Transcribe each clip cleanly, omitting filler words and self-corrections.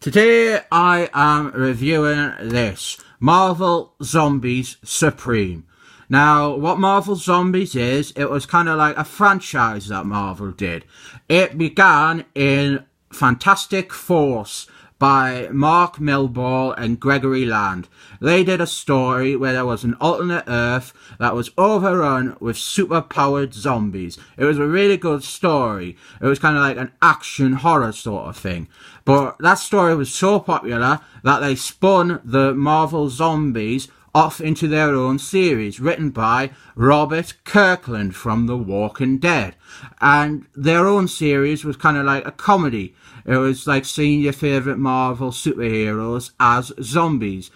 Today I am reviewing this, Marvel Zombies Supreme. Now, what Marvel Zombies is, it was kind of like a franchise that Marvel did. It began in Fantastic Force by Mark Milbaugh and Gregory Land. They did a story where there was an alternate Earth that was overrun with super-powered zombies. It was a really good story. It was kind of like an action horror sort of thing. But that story was so popular that they spun the Marvel Zombies off into their own series, written by Robert Kirkland from The Walking Dead. And their own series was kind of like a comedy. It was like seeing your favourite Marvel superheroes as zombies,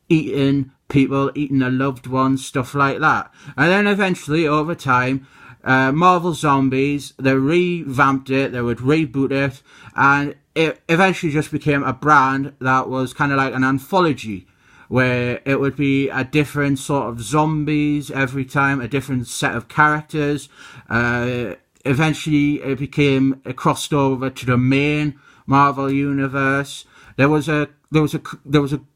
eating people, eating their loved ones, stuff like that. And then eventually, over time, Marvel Zombies, they revamped it, they would reboot it, and it eventually just became a brand that was kind of like an anthology, where it would be a different sort of zombies every time, a different set of characters. Eventually it crossed over to the main Marvel universe. There was a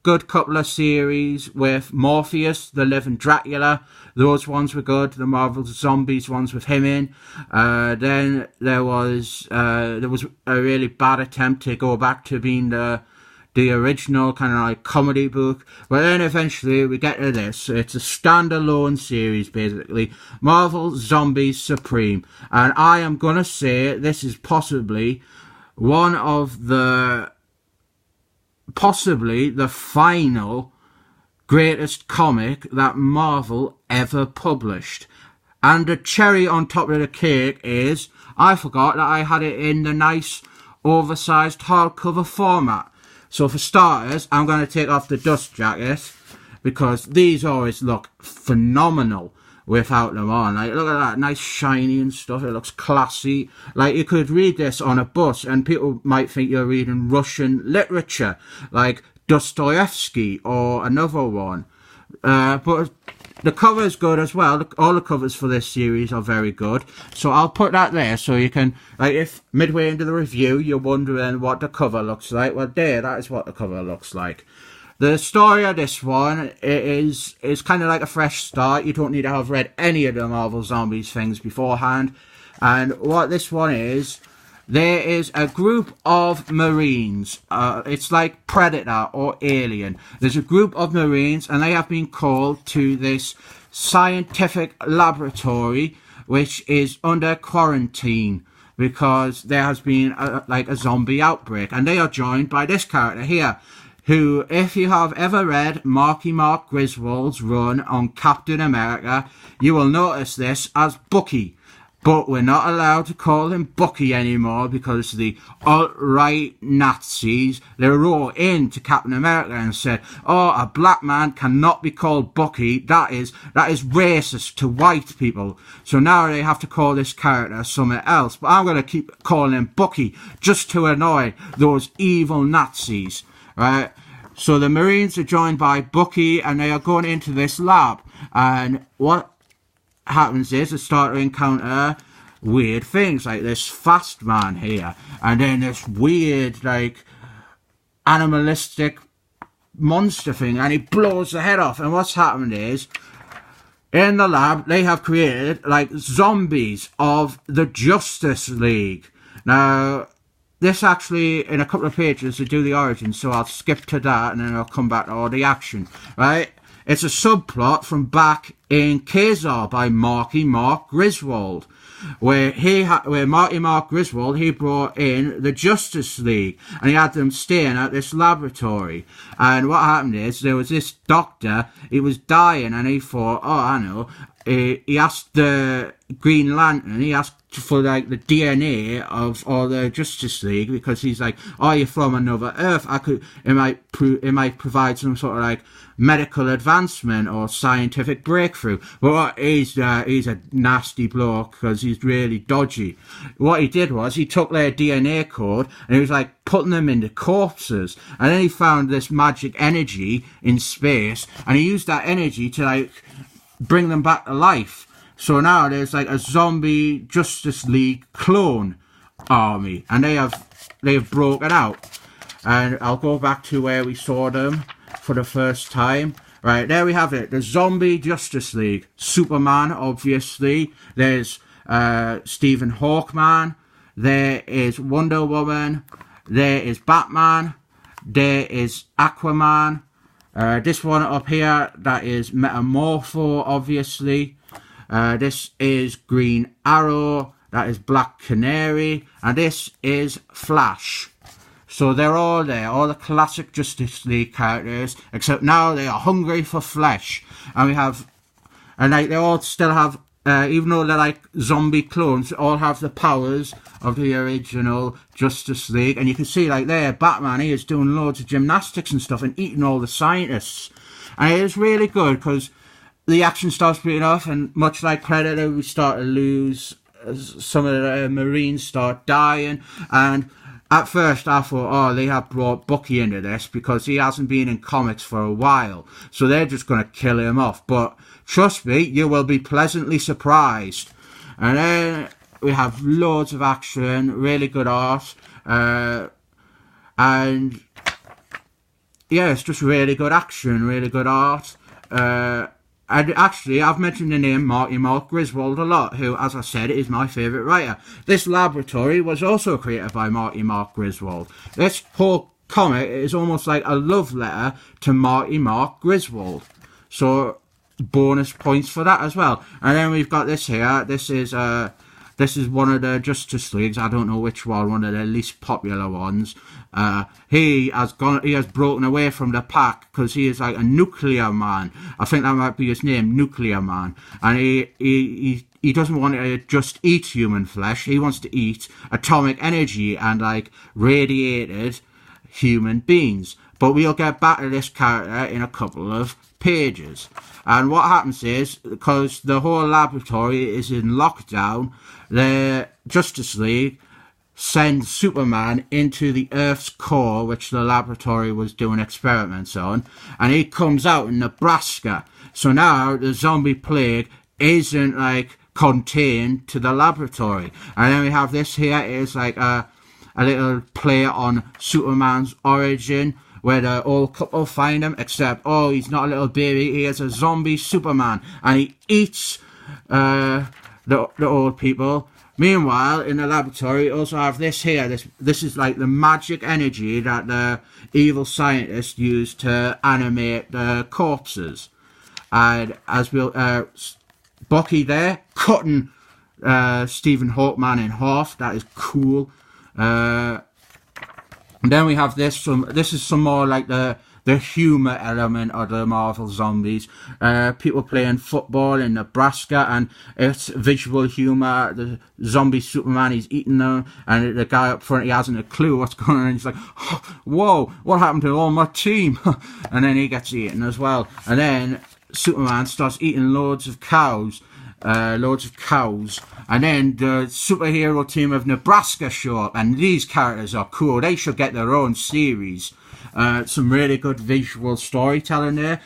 good couple of series with Morpheus, the Living Dracula. Those ones were good. The Marvel Zombies ones with him in. Then there was a really bad attempt to go back to being the original kind of like comedy book. But then eventually we get to this. It's a standalone series, basically. Marvel Zombies Supreme. And I am going to say this is possibly the final greatest comic that Marvel ever published. And the cherry on top of the cake is, I forgot that I had it in the nice oversized hardcover format. So for starters, I'm going to take off the dust jacket, because these always look phenomenal without them on. Like, look at that, nice shiny and stuff. It looks classy. Like, you could read this on a bus and people might think you're reading Russian literature, like Dostoevsky or another one. But the cover is good as well. All the covers for this series are very good. So I'll put that there so you can, like, if midway into the review you're wondering what the cover looks like, well, that is what the cover looks like. The story of this one is kind of like a fresh start. You don't need to have read any of the Marvel Zombies things beforehand. And what this one is, there is a group of Marines. It's like Predator or Alien. There's a group of Marines and they have been called to this scientific laboratory which is under quarantine because there has been a zombie outbreak. And they are joined by this character here, who, if you have ever read Marky Mark Griswold's run on Captain America, you will notice this as Bucky. But we're not allowed to call him Bucky anymore because the alt-right Nazis, they wrote into Captain America and said, oh, a black man cannot be called Bucky. That is racist to white people. So now they have to call this character something else. But I'm going to keep calling him Bucky just to annoy those evil Nazis. Right, so the Marines are joined by Bucky and they are going into this lab, and what happens is they start to encounter weird things, like this fast man here, and then this weird, like, animalistic monster thing, and he blows the head off. And what's happened is, in the lab they have created like zombies of the Justice League. Now, this actually, in a couple of pages, they do the origin, so I'll skip to that and then I'll come back to all the action, right? It's a subplot from back in Kazar by Marky Mark Griswold, where Marky Mark Griswold, he brought in the Justice League and he had them staying at this laboratory. And what happened is, there was this doctor, he was dying, and he thought, oh, I know, he asked the Green Lantern, he asked for like the DNA of all the Justice League, because he's like, oh, you're from another Earth, it might provide some sort of like medical advancement or scientific breakthrough. But he's a nasty bloke because he's really dodgy. What he did was he took their DNA code and he was like putting them into corpses, and then he found this magic energy in space and he used that energy to like bring them back to life. So now there's like a zombie Justice League clone army, and they have broken out. And I'll go back to where we saw them for the first time. Right, there we have it. The Zombie Justice League. Superman, obviously. There's Stephen Hawkman. There is Wonder Woman. There is Batman. There is Aquaman. This one up here, that is Metamorpho, obviously. This is Green Arrow. That is Black Canary. And this is Flash. So they're all there, all the classic Justice League characters, except now they are hungry for flesh. And we have, and like they all still have, even though they're like zombie clones, all have the powers of the original Justice League. And you can see like there, Batman, he is doing loads of gymnastics and stuff and eating all the scientists. And it is really good because the action starts beating off, and much like Predator, we start to lose, some of the Marines start dying. And at first I thought, oh, they have brought Bucky into this because he hasn't been in comics for a while, so they're just going to kill him off. But trust me, you will be pleasantly surprised. And then we have loads of action, really good art, and yeah, it's just really good action, really good art. And actually, I've mentioned the name Mark Griswold a lot, who, as I said, is my favourite writer. This laboratory was also created by Mark Griswold. This whole comic is almost like a love letter to Mark Griswold. So, bonus points for that as well. And then we've got this here. This is one of the Justice Leagues. I don't know which one of the least popular ones. He has broken away from the pack because he is like a nuclear man. I think that might be his name, Nuclear Man. And he doesn't want to just eat human flesh. He wants to eat atomic energy and like radiated human beings. But we'll get back to this character in a couple of pages. And what happens is, because the whole laboratory is in lockdown, the Justice League sends Superman into the Earth's core, which the laboratory was doing experiments on, and he comes out in Nebraska. So now the zombie plague isn't like contained to the laboratory. And then we have this here, is like a little play on Superman's origin, where the old couple find him, except, oh, he's not a little baby, he is a zombie Superman, and he eats the old people. Meanwhile, in the laboratory, you also have this here. This is like the magic energy that the evil scientists use to animate the corpses. And as we'll, Bucky there, cutting Stephen Hawkman in half. That is cool. And then we have this. This is some more like the humour element of the Marvel Zombies. People playing football in Nebraska, and it's visual humour. The zombie Superman, he's eating them, and the guy up front, he hasn't a clue what's going on. He's like, oh, whoa, what happened to all my team? And then he gets eaten as well. And then Superman starts eating loads of cows. And then the superhero team of Nebraska show up, and these characters are cool. They should get their own series. Some really good visual storytelling there.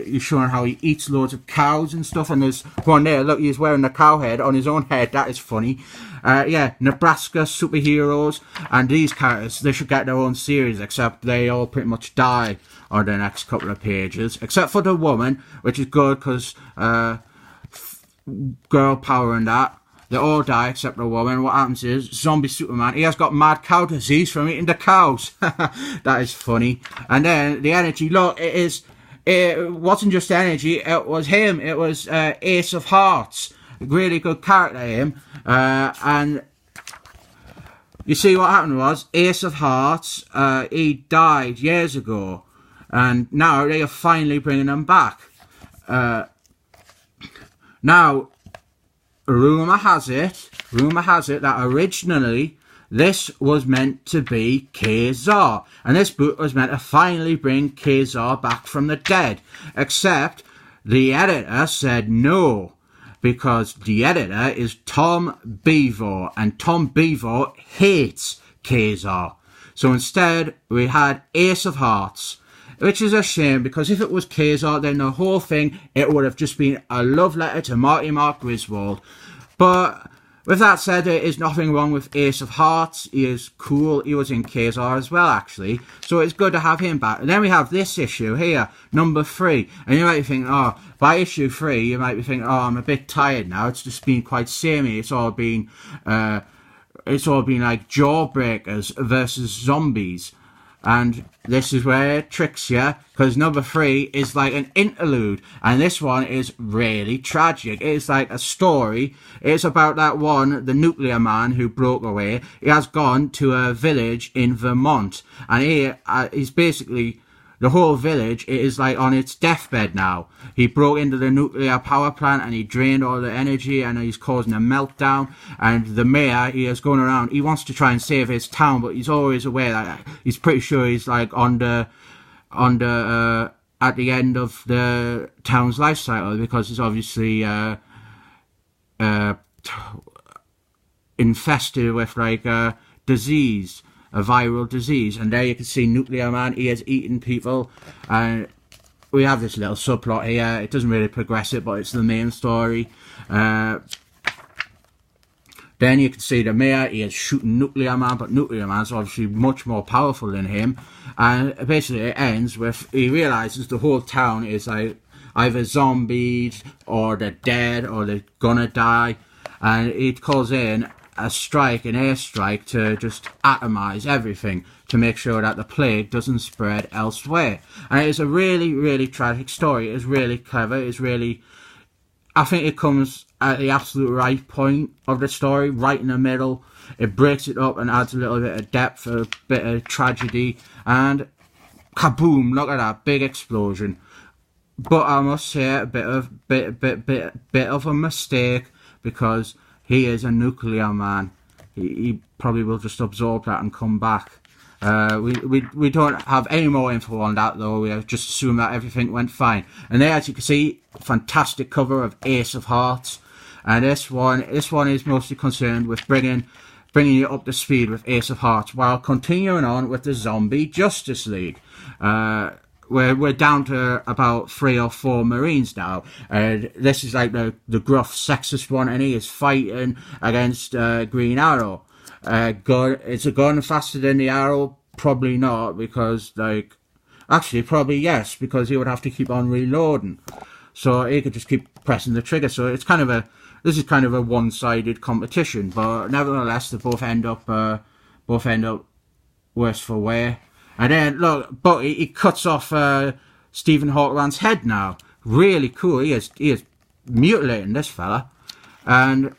He's showing how he eats loads of cows and stuff, and there's one there, look, he's wearing a cow head on his own head. That is funny. Yeah, Nebraska superheroes, and these characters, they should get their own series, except they all pretty much die on the next couple of pages, except for the woman, which is good because girl power and that. They all die except the woman. What happens is, zombie Superman, he has got mad cow disease from eating the cows. That is funny. And then the energy, look, it wasn't just energy, it was him. It was Ace of Hearts. Really good character, him. And you see what happened was, Ace of Hearts, he died years ago. And now they are finally bringing him back. Now, rumour has it that originally this was meant to be Kazar, and this book was meant to finally bring Kazar back from the dead, except the editor said no, because the editor is Tom Beevor, and Tom Beevor hates Kazar. So instead we had Ace of Hearts, which is a shame, because if it was Kazar, then the whole thing, it would have just been a love letter to Mark Griswold. But With that said, there is nothing wrong with Ace of Hearts. He is cool. He was in KSR as well, actually. So it's good to have him back. And then we have this issue here, number 3. And you might be thinking, oh, by issue 3, you might be thinking, oh, I'm a bit tired now. It's just been quite samey. It's all been like Jawbreakers versus zombies. And this is where it tricks you, because number 3 is like an interlude, and this one is really tragic. It's like a story. It's about that one, the nuclear man who broke away. He has gone to a village in Vermont, and he's basically, the whole village is like on its deathbed now. He broke into the nuclear power plant and he drained all the energy, and he's causing a meltdown. And the mayor, he is going around, he wants to try and save his town, but he's always aware that he's pretty sure he's like at the end of the town's life cycle, because it's obviously infested with like disease. A viral disease. And there you can see Nuclear Man, he is eating people, and we have this little subplot here. It doesn't really progress it, but it's the main story. Then you can see the mayor, he is shooting Nuclear Man, but Nuclear Man's obviously much more powerful than him, and basically it ends with, he realises the whole town is like either zombies, or they're dead, or they're gonna die, and he calls in an airstrike to just atomize everything, to make sure that the plague doesn't spread elsewhere. And it is a really, really tragic story. It's really clever. It's really, I think it comes at the absolute right point of the story, right in the middle. It breaks it up and adds a little bit of depth, a bit of tragedy, and kaboom, look at that big explosion. But I must say, a bit of a mistake, because he is a nuclear man. He probably will just absorb that and come back. We don't have any more info on that, though. We just assume that everything went fine. And there, as you can see, fantastic cover of Ace of Hearts. And this one is mostly concerned with bringing you up to speed with Ace of Hearts, while continuing on with the Zombie Justice League. We're down to about 3 or 4 Marines now. This is like the gruff, sexist one, and he is fighting against Green Arrow. Is a gun faster than the Arrow? Probably not, because actually probably yes, because he would have to keep on reloading. So he could just keep pressing the trigger. So it's this is kind of a one-sided competition, but nevertheless they both end up worse for wear. And then, look, but he cuts off Stephen Hawkman's head now. Really cool. He is mutilating this fella. And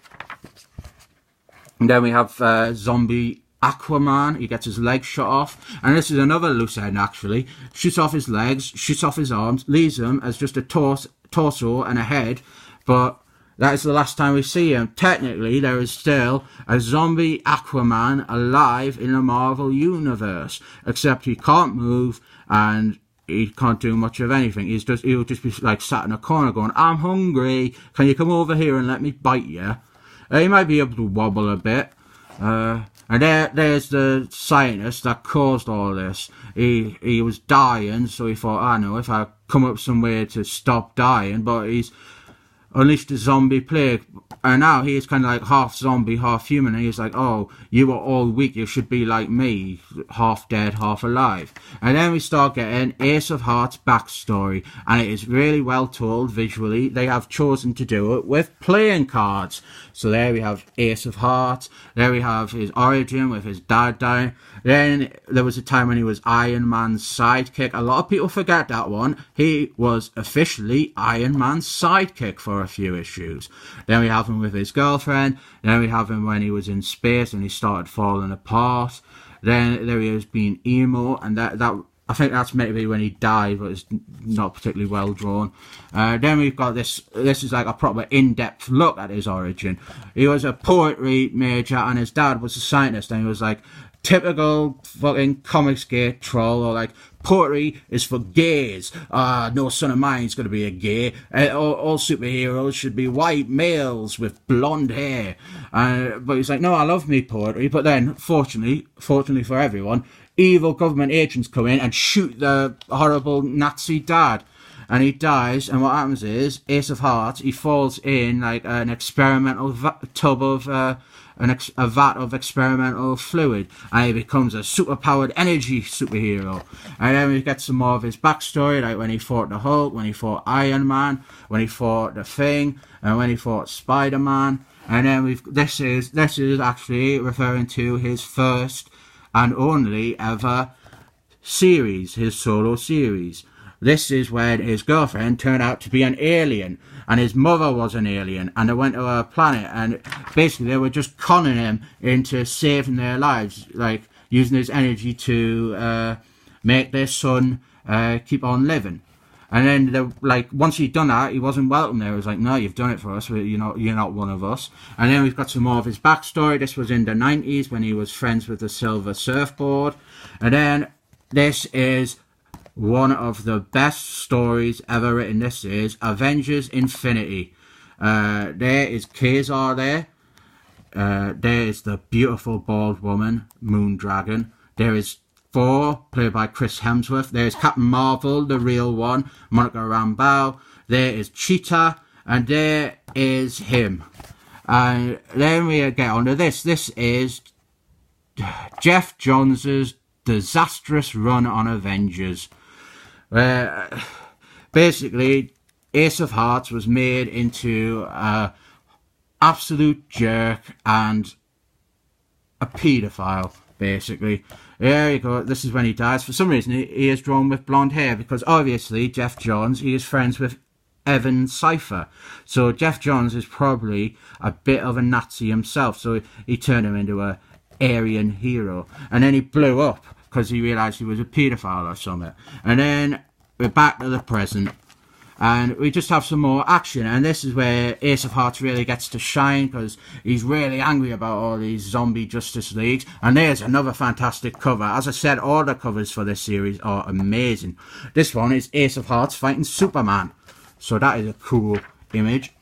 then we have zombie Aquaman. He gets his leg shot off. And this is another loose end, actually. Shoots off his legs, shoots off his arms, leaves him as just a torso and a head. But that is the last time we see him. Technically, there is still a zombie Aquaman alive in the Marvel Universe, except he can't move and he can't do much of anything. He'll just be like sat in a corner going, "I'm hungry. Can you come over here and let me bite you?" He might be able to wobble a bit. And there's the scientist that caused all this. He was dying, so he thought, I know, if I come up with some way to stop dying, but he's unleashed the zombie plague, and now he's kind of like half zombie, half human, and he's like, oh, you are all weak, you should be like me, half dead, half alive. And then we start getting Ace of Hearts backstory, and it is really well told visually. They have chosen to do it with playing cards. So there we have Ace of Hearts, there we have his origin with his dad dying. Then there was a time when he was Iron Man's sidekick. A lot of people forget that one. He was officially Iron Man's sidekick for a few issues. Then we have him with his girlfriend. Then we have him when he was in space and he started falling apart. Then there he is being emo, and that I think that's maybe when he died, but it's not particularly well drawn. Then we've got this is like a proper in-depth look at his origin. He was a poetry major and his dad was a scientist, and he was like, typical fucking comics gay troll, or like, poetry is for gays. No son of mine's gonna be a gay. All superheroes should be white males with blonde hair. But he's like, no, I love me poetry. But then, fortunately for everyone, evil government agents come in and shoot the horrible Nazi dad. and he dies, and what happens is Ace of Hearts, he falls in like an experimental tub of a vat of experimental fluid, and he becomes a superpowered energy superhero. And then we get some more of his backstory, like when he fought the Hulk, when he fought Iron Man, when he fought the Thing, and when he fought Spider-Man. And then this is actually referring to his first and only ever series, his solo series. This is when his girlfriend turned out to be an alien, and his mother was an alien, and they went to a planet, and basically they were just conning him into saving their lives, like using his energy to make their son keep on living. And then, once he'd done that, he wasn't welcome there. He was like, no, you've done it for us. You're not one of us. And then we've got some more of his backstory. This was in the 90s when he was friends with the Silver Surfboard. And then this is one of the best stories ever written. This is Avengers Infinity. There is Kazar there. There is the beautiful bald woman, Moondragon. There is Thor, played by Chris Hemsworth. There is Captain Marvel, the real one, Monica Rambeau. There is Cheetah, and there is him. And then we get on to this. This is Jeff Johns' disastrous run on Avengers. Basically, Ace of Hearts was made into an absolute jerk and a paedophile, basically. There you go. This is when he dies. For some reason, he is drawn with blonde hair, because obviously Jeff Johns, he is friends with Evan Cypher. So Jeff Johns is probably a bit of a Nazi himself. So he turned him into a Aryan hero. And then he blew up because he realised he was a paedophile or something. And then we're back to the present. And we just have some more action, and this is where Ace of Hearts really gets to shine, because he's really angry about all these zombie Justice Leagues. And there's another fantastic cover. As I said, all the covers for this series are amazing. This one is Ace of Hearts fighting Superman, so that is a cool image.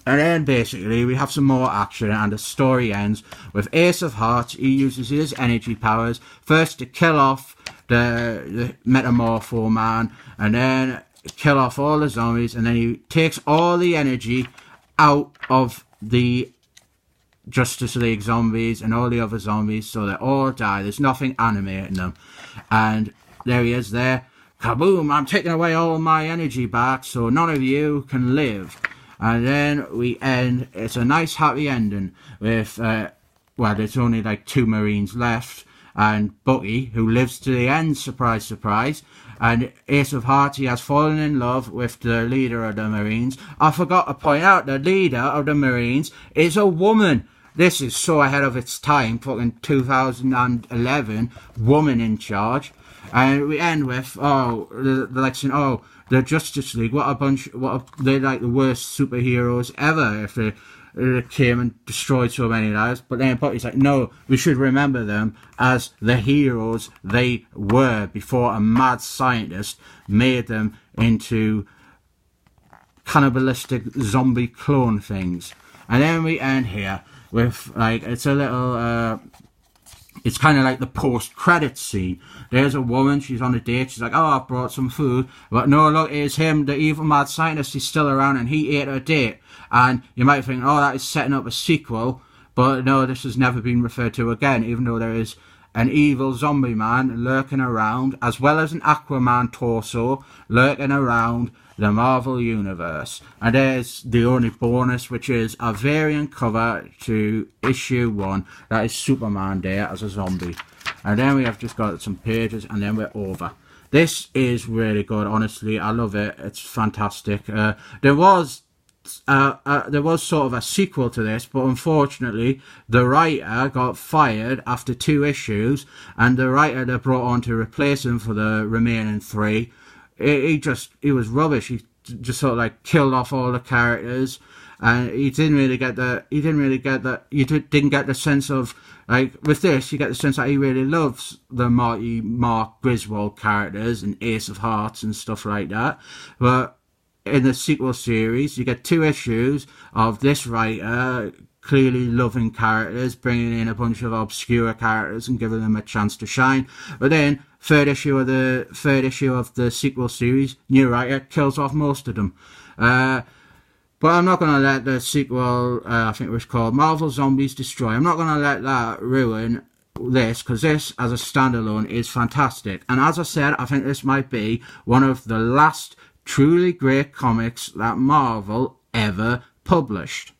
And then basically we have some more action, and the story ends with Ace of Hearts. He uses his energy powers first to kill off the Metamorpho Man, and then kill off all the zombies, and then he takes all the energy out of the Justice League zombies and all the other zombies, so they all die. There's nothing animating them. And there he is there. Kaboom! I'm taking away all my energy back, so none of you can live. And then we end. It's a nice happy ending with well, there's only like 2 Marines left, and Bucky, who lives to the end, surprise, surprise. And Ace of Hearts, he has fallen in love with the leader of the Marines. I forgot to point out, the leader of the Marines is a woman. This is so ahead of its time, fucking 2011, woman in charge. And we end with, the Justice League, they're like the worst superheroes ever if they came and destroyed so many lives. But then Bucky's like, no, we should remember them as the heroes they were before a mad scientist made them into cannibalistic zombie clone things. And then we end here with, like, it's a little it's kind of like the post-credits scene. There's a woman, she's on a date, she's like, oh, I've brought some food. But no, look, it's him, the evil mad scientist, he's still around, and he ate her date. And you might think, oh, that is setting up a sequel. But no, this has never been referred to again, even though there is an evil zombie man lurking around, as well as an Aquaman torso lurking around the Marvel Universe. And there's the only bonus, which is a variant cover to issue 1. That is Superman there as a zombie. And then we have just got some pages, and then we're over. This is really good, honestly. I love it. It's fantastic. There was sort of a sequel to this, but unfortunately the writer got fired after 2 issues, and the writer they brought on to replace him for the remaining 3, he was rubbish. He just sort of like killed off all the characters, and you didn't get the sense of, like, with this you get the sense that he really loves the Mark Griswold characters and Ace of Hearts and stuff like that. But in the sequel series, you get 2 issues of this writer clearly loving characters, bringing in a bunch of obscure characters and giving them a chance to shine. But then third issue of the sequel series, new writer kills off most of them. But I'm not going to let the sequel, I think it was called Marvel Zombies Destroy, I'm not going to let that ruin this, because this as a standalone is fantastic. And as I said, I think this might be one of the last truly great comics that Marvel ever published.